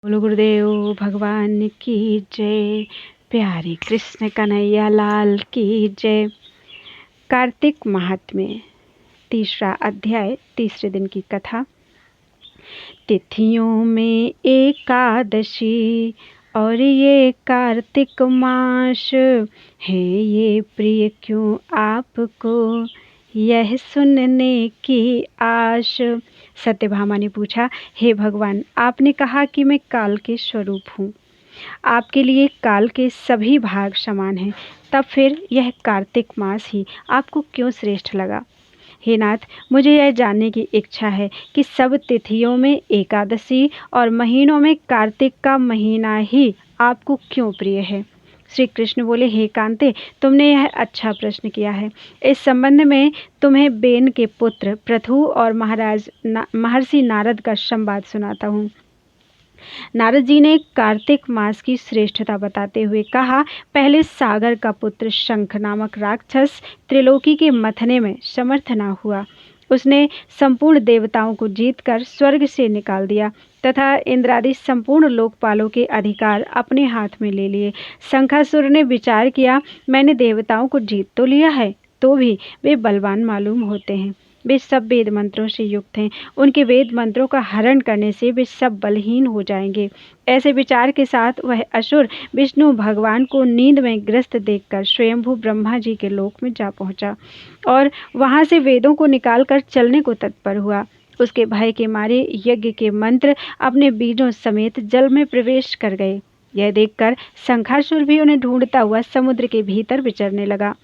बोलो गुरुदेव भगवान की जय। प्यारे कृष्ण कन्हैया लाल की जय। कार्तिक महात्म्य, तीसरा अध्याय, तीसरे दिन की कथा। तिथियों में एकादशी और ये कार्तिक मास है, ये प्रिय क्यों आपको यह सुनने की आश। सत्यभामा ने पूछा, हे भगवान, आपने कहा कि मैं काल के स्वरूप हूँ, आपके लिए काल के सभी भाग समान हैं, तब फिर यह कार्तिक मास ही आपको क्यों श्रेष्ठ लगा? हे नाथ, मुझे यह जानने की इच्छा है कि सब तिथियों में एकादशी और महीनों में कार्तिक का महीना ही आपको क्यों प्रिय है। श्री कृष्ण बोले, हे कांते, तुमने यह अच्छा प्रश्न किया है। इस संबंध में तुम्हें बेन के पुत्र पृथु और महर्षि नारद का संवाद सुनाता हूँ। नारद जी ने कार्तिक मास की श्रेष्ठता बताते हुए कहा, पहले सागर का पुत्र शंख नामक राक्षस त्रिलोकी के मथने में समर्थ न हुआ। उसने संपूर्ण देवताओं को जीतकर स्वर्ग से निकाल दिया तथा इंद्रादि संपूर्ण लोकपालों के अधिकार अपने हाथ में ले लिए। शंखासुर ने विचार किया, मैंने देवताओं को जीत तो लिया है, तो भी वे बलवान मालूम होते हैं। वे सब वेद मंत्रों से युक्त हैं, उनके वेद मंत्रों का हरण करने से वे सब बलहीन हो जाएंगे। ऐसे विचार के साथ वह असुर विष्णु भगवान को नींद में ग्रस्त देखकर स्वयंभू ब्रह्मा जी के लोक में जा पहुंचा और वहां से वेदों को निकालकर चलने को तत्पर हुआ। उसके भय के मारे यज्ञ के मंत्र अपने बीजों समेत जल में प्रवेश कर गए। यह देखकर शंखासुर भी उन्हें ढूंढता हुआ समुद्र के भीतर विचरने लगा,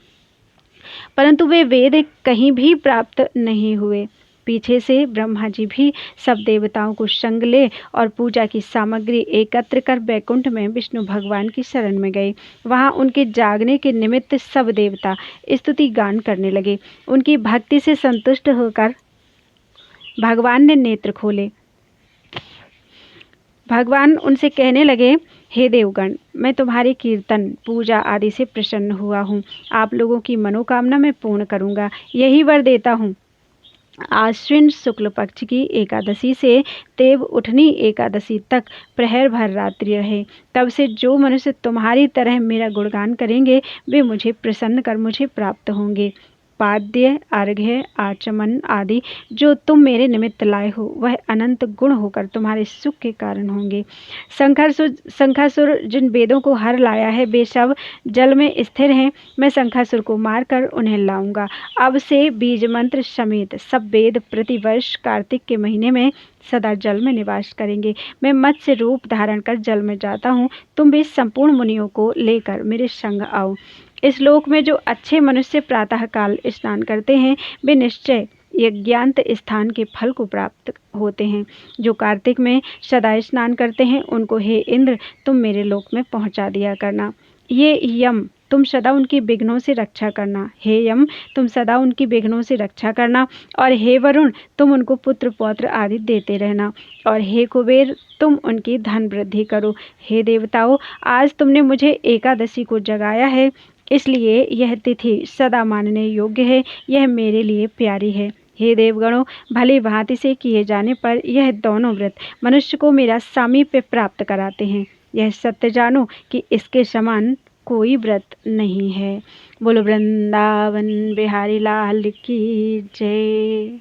परंतु वे वेद कहीं भी प्राप्त नहीं हुए। पीछे से ब्रह्मा जी भी सब देवताओं को संग ले और पूजा की सामग्री एकत्र कर बैकुंठ में विष्णु भगवान की शरण में गए। वहां उनके जागने के निमित्त सब देवता स्तुति गान करने लगे। उनकी भक्ति से संतुष्ट होकर भगवान ने नेत्र खोले। भगवान उनसे कहने लगे, हे देवगण, मैं तुम्हारी कीर्तन पूजा आदि से प्रसन्न हुआ हूँ। आप लोगों की मनोकामना मैं पूर्ण करूँगा, यही वर देता हूँ। आश्विन शुक्ल पक्ष की एकादशी से देव उठनी एकादशी तक प्रहर भर रात्रि रहे। तब से जो मनुष्य तुम्हारी तरह मेरा गुणगान करेंगे, वे मुझे प्रसन्न कर मुझे प्राप्त होंगे। पाद्य, अर्घ्य, आचमन आदि जो तुम मेरे निमित्त लाए हो, वह अनंत गुण होकर तुम्हारे सुख के कारण होंगे। शंखासुर जिन वेदों को हर लाया है, वे सब जल में स्थिर हैं। मैं शंखासुर को मारकर उन्हें लाऊंगा। अब से बीज मंत्र समेत सब वेद प्रतिवर्ष कार्तिक के महीने में सदा जल में निवास करेंगे। मैं मत्स्य रूप धारण कर जल में जाता हूँ। तुम भी संपूर्ण मुनियों को लेकर मेरे संग आओ। इस लोक में जो अच्छे मनुष्य प्रातः काल स्नान करते हैं, वे निश्चय यज्ञांत स्थान के फल को प्राप्त होते हैं। जो कार्तिक में सदा स्नान करते हैं, उनको हे इंद्र, तुम मेरे लोक में पहुंचा दिया करना। ये यम, तुम सदा उनकी विघ्नों से रक्षा करना। हे यम, तुम सदा उनकी विघ्नों से रक्षा करना। और हे वरुण, तुम उनको पुत्र पौत्र आदि देते रहना। और हे कुबेर, तुम उनकी धन वृद्धि करो। हे देवताओं, आज तुमने मुझे एकादशी को जगाया है, इसलिए यह तिथि सदा मानने योग्य है, यह मेरे लिए प्यारी है। हे देवगणों, भली भांति से किए जाने पर यह दोनों व्रत मनुष्य को मेरा सामीप्य प्राप्त कराते हैं। यह सत्य जानो कि इसके समान कोई व्रत नहीं है। बोलो वृंदावन बिहारी लाल की जय।